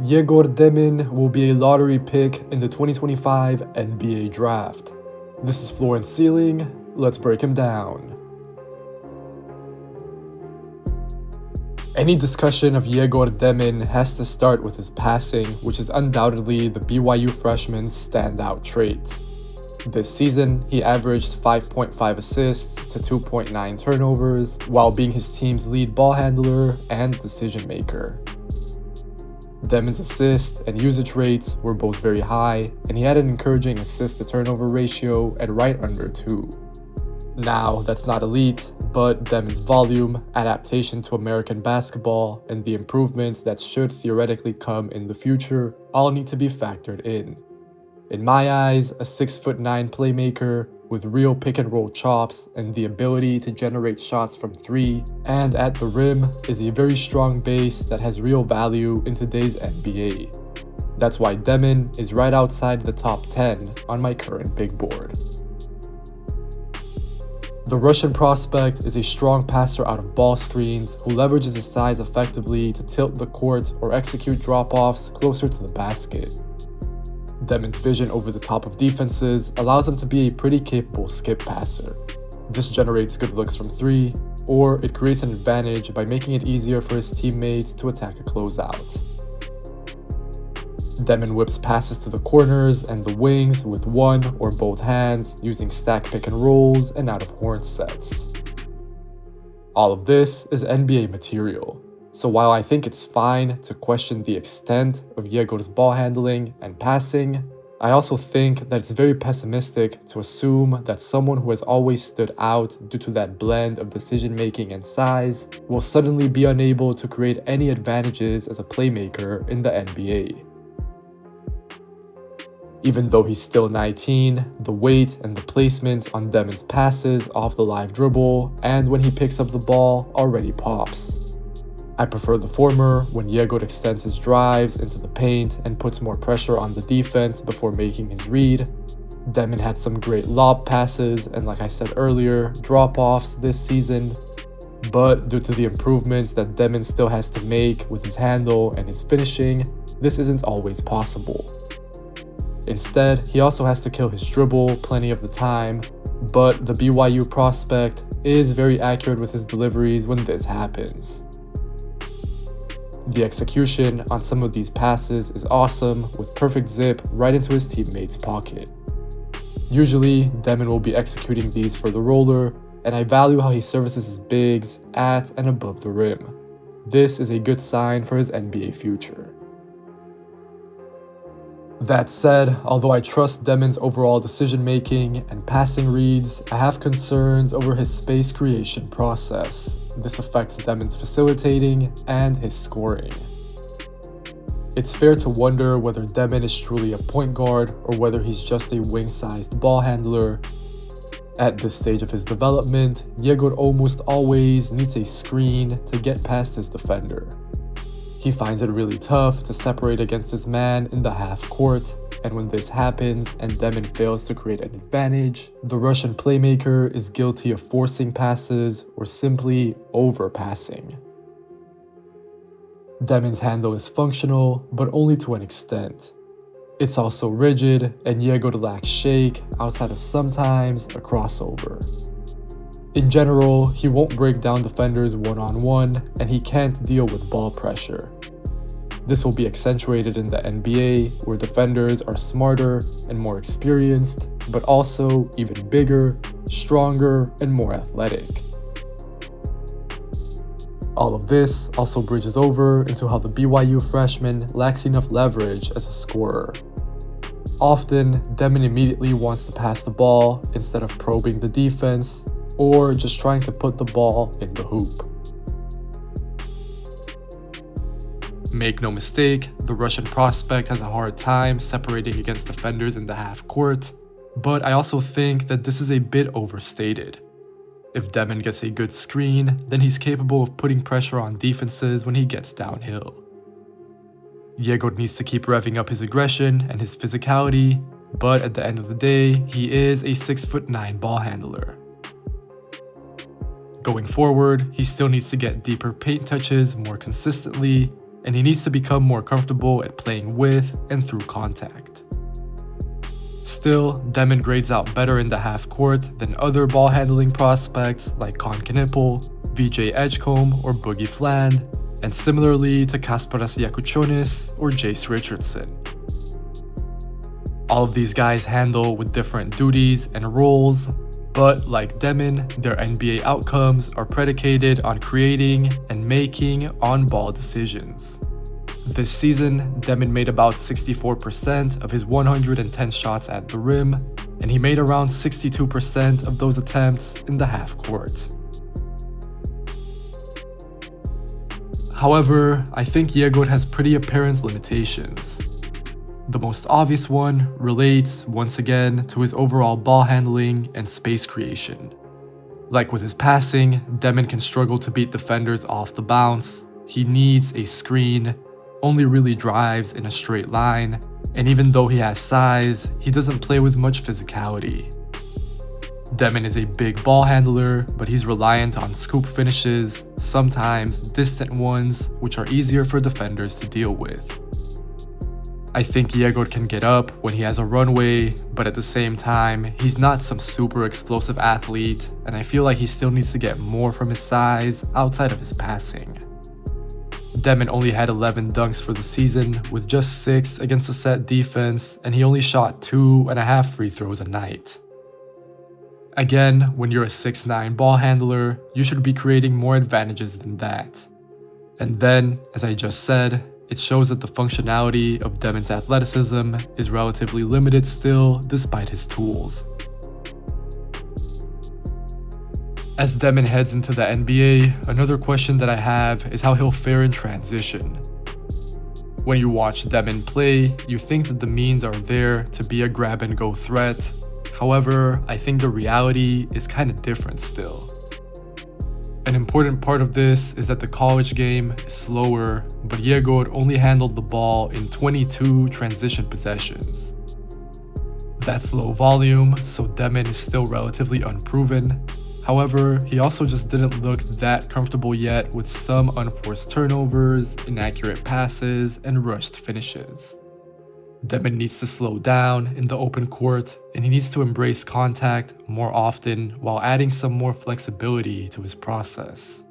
Egor Demin will be a lottery pick in the 2025 NBA Draft. This is Floor and Ceiling. Let's break him down. Any discussion of Egor Demin has to start with his passing, which is undoubtedly the BYU freshman's standout trait. This season, he averaged 5.5 assists to 2.9 turnovers, while being his team's lead ball handler and decision maker. Demin's assist and usage rates were both very high, and he had an encouraging assist-to-turnover ratio at right under 2. Now, that's not elite, but Demin's volume, adaptation to American basketball, and the improvements that should theoretically come in the future all need to be factored in. In my eyes, a 6'9" playmaker with real pick-and-roll chops and the ability to generate shots from 3 and at the rim is a very strong base that has real value in today's NBA. That's why Demin is right outside the top 10 on my current big board. The Russian prospect is a strong passer out of ball screens who leverages his size effectively to tilt the court or execute drop-offs closer to the basket. Demin's vision over the top of defenses allows him to be a pretty capable skip passer. This generates good looks from 3, or it creates an advantage by making it easier for his teammates to attack a closeout. Demin whips passes to the corners and the wings with one or both hands using stack pick and rolls and out of horn sets. All of this is NBA material. So while I think it's fine to question the extent of Egor's ball handling and passing, I also think that it's very pessimistic to assume that someone who has always stood out due to that blend of decision-making and size will suddenly be unable to create any advantages as a playmaker in the NBA. Even though he's still 19, the weight and the placement on Demin's passes off the live dribble and when he picks up the ball already pops. I prefer the former when Egor extends his drives into the paint and puts more pressure on the defense before making his read. Demin had some great lob passes and, like I said earlier, drop-offs this season, but due to the improvements that Demin still has to make with his handle and his finishing, this isn't always possible. Instead, he also has to kill his dribble plenty of the time, but the BYU prospect is very accurate with his deliveries when this happens. The execution on some of these passes is awesome, with perfect zip right into his teammate's pocket. Usually, Demin will be executing these for the roller, and I value how he services his bigs at and above the rim. This is a good sign for his NBA future. That said, although I trust Demin's overall decision-making and passing reads, I have concerns over his space creation process. This affects Demin's facilitating and his scoring. It's fair to wonder whether Demin is truly a point guard or whether he's just a wing-sized ball handler. At this stage of his development, Egor almost always needs a screen to get past his defender. He finds it really tough to separate against his man in the half court, and when this happens and Demin fails to create an advantage, the Russian playmaker is guilty of forcing passes or simply overpassing. Demin's handle is functional, but only to an extent. It's also rigid, and Egor lacks shake outside of sometimes a crossover. In general, he won't break down defenders one-on-one, and he can't deal with ball pressure. This will be accentuated in the NBA, where defenders are smarter and more experienced, but also even bigger, stronger, and more athletic. All of this also bridges over into how the BYU freshman lacks enough leverage as a scorer. Often, Demin immediately wants to pass the ball instead of probing the defense, or just trying to put the ball in the hoop. Make no mistake, the Russian prospect has a hard time separating against defenders in the half court, but I also think that this is a bit overstated. If Demin gets a good screen, then he's capable of putting pressure on defenses when he gets downhill. Egor needs to keep revving up his aggression and his physicality, but at the end of the day, he is a 6'9" ball handler. Going forward, he still needs to get deeper paint touches more consistently, and he needs to become more comfortable at playing with and through contact. Still, Demin grades out better in the half court than other ball handling prospects like Con Knipple, VJ Edgecombe, or Boogie Fland, and similarly to Kasparas Jakučionis or Jace Richardson. All of these guys handle with different duties and roles, but like Demin, their NBA outcomes are predicated on creating and making on-ball decisions. This season, Demin made about 64% of his 110 shots at the rim, and he made around 62% of those attempts in the half court. However, I think Egor has pretty apparent limitations. The most obvious one relates, once again, to his overall ball handling and space creation. Like with his passing, Demin can struggle to beat defenders off the bounce. He needs a screen, only really drives in a straight line, and even though he has size, he doesn't play with much physicality. Demin is a big ball handler, but he's reliant on scoop finishes, sometimes distant ones, which are easier for defenders to deal with. I think Egor can get up when he has a runway, but at the same time, he's not some super explosive athlete, and I feel like he still needs to get more from his size outside of his passing. Demin only had 11 dunks for the season, with just 6 against a set defense, and he only shot 2.5 free throws a night. Again, when you're a 6'9" ball handler, you should be creating more advantages than that. And then, as I just said, it shows that the functionality of Demin's athleticism is relatively limited still, despite his tools. As Demin heads into the NBA, another question that I have is how he'll fare in transition. When you watch Demin play, you think that the means are there to be a grab-and-go threat. However, I think the reality is kind of different still. An important part of this is that the college game is slower, but Egor only handled the ball in 22 transition possessions. That's low volume, so Demin is still relatively unproven. However, he also just didn't look that comfortable yet with some unforced turnovers, inaccurate passes, and rushed finishes. Demin needs to slow down in the open court, and he needs to embrace contact more often while adding some more flexibility to his process.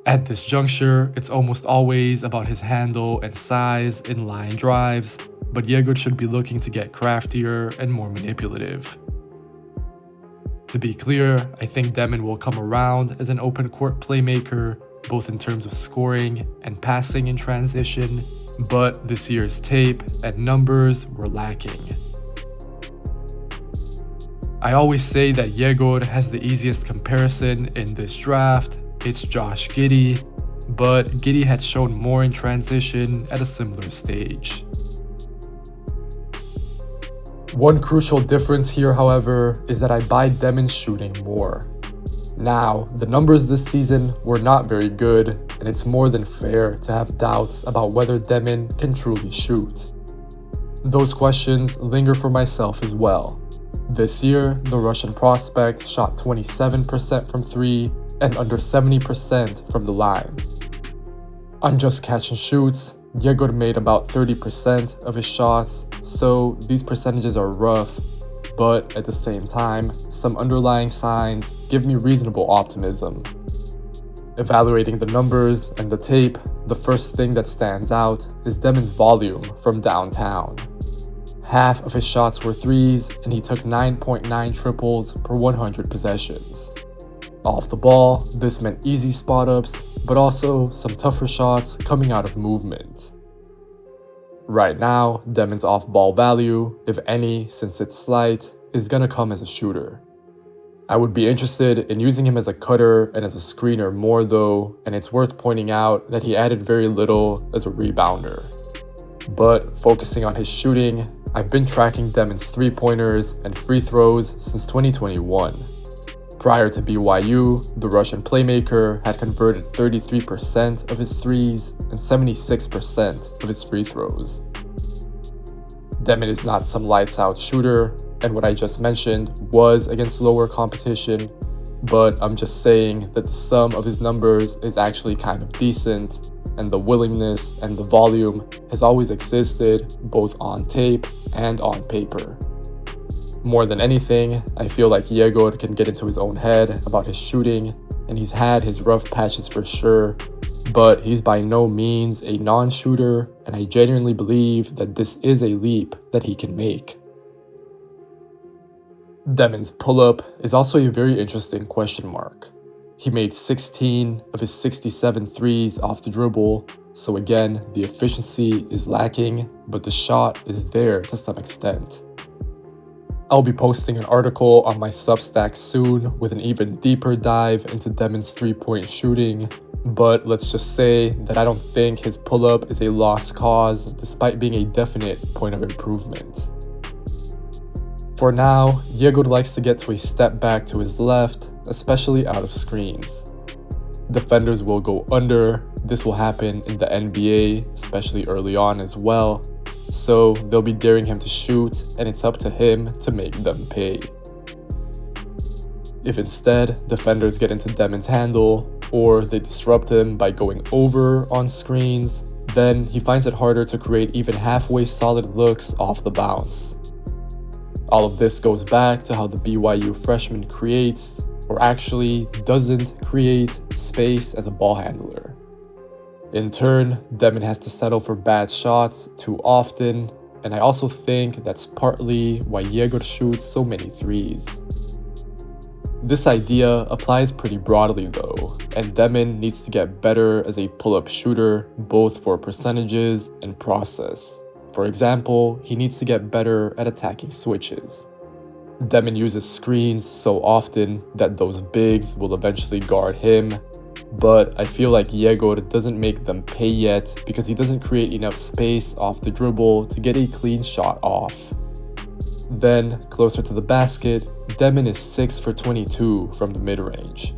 At this juncture, it's almost always about his handle and size in line drives, but Egor should be looking to get craftier and more manipulative. To be clear, I think Demin will come around as an open court playmaker, both in terms of scoring and passing in transition, but this year's tape and numbers were lacking. I always say that Egor has the easiest comparison in this draft. It's Josh Giddey, but Giddey had shown more in transition at a similar stage. One crucial difference here, however, is that I buy Demin shooting more. Now, the numbers this season were not very good, and it's more than fair to have doubts about whether Demin can truly shoot. Those questions linger for myself as well. This year, the Russian prospect shot 27% from 3 and under 70% from the line. On just catch and shoots, Egor made about 30% of his shots, so these percentages are rough, but at the same time, some underlying signs give me reasonable optimism. Evaluating the numbers and the tape, the first thing that stands out is Demin's volume from downtown. Half of his shots were threes, and he took 9.9 triples per 100 possessions. Off the ball, this meant easy spot-ups, but also some tougher shots coming out of movement. Right now, Demin's off-ball value, if any, since it's slight, is gonna come as a shooter. I would be interested in using him as a cutter and as a screener more though, and it's worth pointing out that he added very little as a rebounder. But focusing on his shooting, I've been tracking Demin's three-pointers and free throws since 2021. Prior to BYU, the Russian playmaker had converted 33% of his threes and 76% of his free throws. Demin is not some lights-out shooter, and what I just mentioned was against lower competition, but I'm just saying that the sum of his numbers is actually kind of decent, and the willingness and the volume has always existed both on tape and on paper. More than anything, I feel like Egor can get into his own head about his shooting, and he's had his rough patches for sure, but he's by no means a non-shooter, and I genuinely believe that this is a leap that he can make. Demin's pull-up is also a very interesting question mark. He made 16 of his 67 threes off the dribble, so again, the efficiency is lacking, but the shot is there to some extent. I'll be posting an article on my Substack soon with an even deeper dive into Demin's three-point shooting, but let's just say that I don't think his pull-up is a lost cause despite being a definite point of improvement. For now, Egor likes to get to a step back to his left, especially out of screens. Defenders will go under. This will happen in the NBA, especially early on as well. So they'll be daring him to shoot, and it's up to him to make them pay. If instead defenders get into Demin's handle, or they disrupt him by going over on screens, then he finds it harder to create even halfway solid looks off the bounce. All of this goes back to how the BYU freshman creates, or actually doesn't create, space as a ball handler. In turn, Demin has to settle for bad shots too often, and I also think that's partly why Egor shoots so many threes. This idea applies pretty broadly though, and Demin needs to get better as a pull-up shooter, both for percentages and process. For example, he needs to get better at attacking switches. Demin uses screens so often that those bigs will eventually guard him, but I feel like Egor doesn't make them pay yet because he doesn't create enough space off the dribble to get a clean shot off. Then, closer to the basket, Demin is 6 for 22 from the mid-range.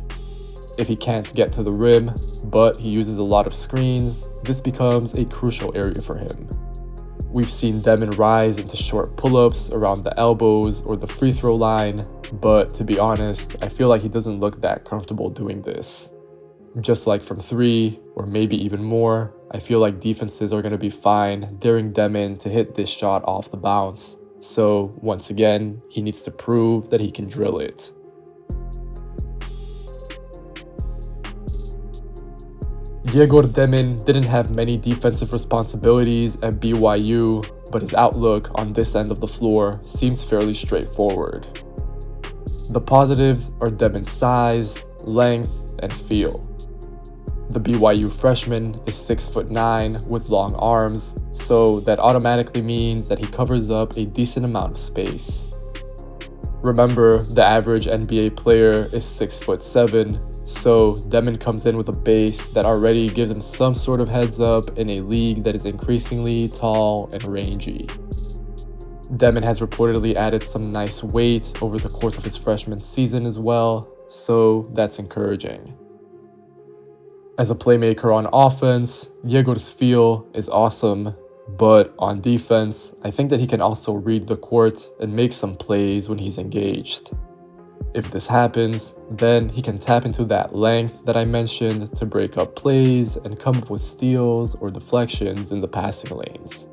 If he can't get to the rim, but he uses a lot of screens, this becomes a crucial area for him. We've seen Demin rise into short pull-ups around the elbows or the free throw line, but to be honest, I feel like he doesn't look that comfortable doing this. Just like from 3, or maybe even more, I feel like defenses are going to be fine daring Demin to hit this shot off the bounce. So once again, he needs to prove that he can drill it. Egor Demin didn't have many defensive responsibilities at BYU, but his outlook on this end of the floor seems fairly straightforward. The positives are Demin's size, length, and feel. The BYU freshman is 6'9" with long arms, so that automatically means that he covers up a decent amount of space. Remember, the average NBA player is 6'7", so Demin comes in with a base that already gives him some sort of heads up in a league that is increasingly tall and rangy. Demin has reportedly added some nice weight over the course of his freshman season as well, so that's encouraging. As a playmaker on offense, Egor's feel is awesome, but on defense, I think that he can also read the court and make some plays when he's engaged. If this happens, then he can tap into that length that I mentioned to break up plays and come up with steals or deflections in the passing lanes.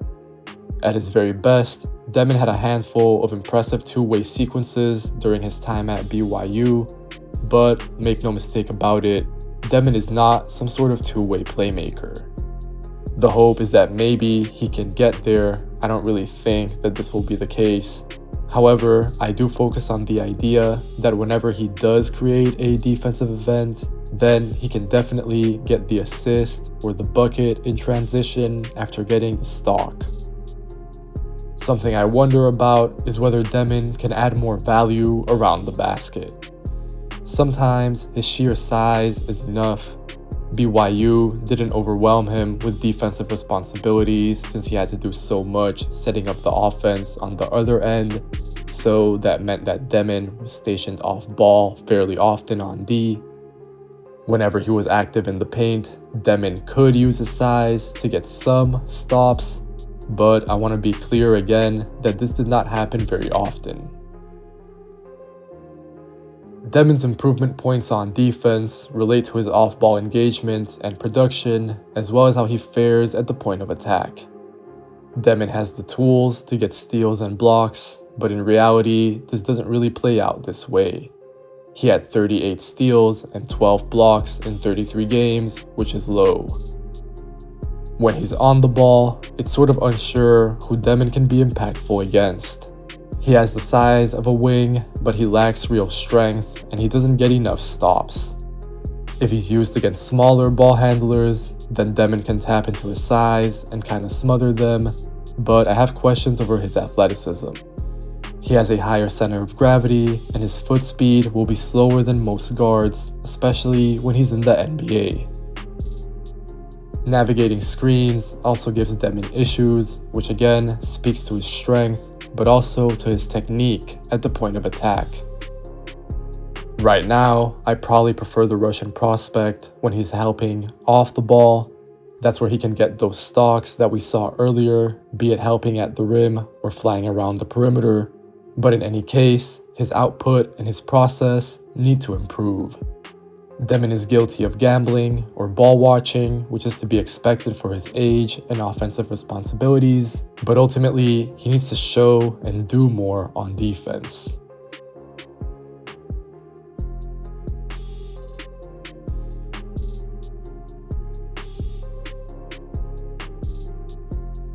At his very best, Demin had a handful of impressive two-way sequences during his time at BYU, but make no mistake about it, Demin is not some sort of two-way playmaker. The hope is that maybe he can get there. I don't really think that this will be the case. However, I do focus on the idea that whenever he does create a defensive event, then he can definitely get the assist or the bucket in transition after getting the stock. Something I wonder about is whether Demin can add more value around the basket. Sometimes his sheer size is enough. BYU didn't overwhelm him with defensive responsibilities since he had to do so much setting up the offense on the other end, so that meant that Demin was stationed off ball fairly often on D. Whenever he was active in the paint, Demin could use his size to get some stops, but I want to be clear again that this did not happen very often. Demin's improvement points on defense relate to his off-ball engagement and production, as well as how he fares at the point of attack. Demin has the tools to get steals and blocks, but in reality, this doesn't really play out this way. He had 38 steals and 12 blocks in 33 games, which is low. When he's on the ball, it's sort of unsure who Demin can be impactful against. He has the size of a wing, but he lacks real strength, and he doesn't get enough stops. If he's used against smaller ball handlers, then Demin can tap into his size and kind of smother them, but I have questions over his athleticism. He has a higher center of gravity, and his foot speed will be slower than most guards, especially when he's in the NBA. Navigating screens also gives Demin issues, which again speaks to his strength, but also to his technique at the point of attack. Right now, I probably prefer the Russian prospect when he's helping off the ball. That's where he can get those stocks that we saw earlier, be it helping at the rim or flying around the perimeter. But in any case, his output and his process need to improve. Demin is guilty of gambling or ball watching, which is to be expected for his age and offensive responsibilities, but ultimately he needs to show and do more on defense.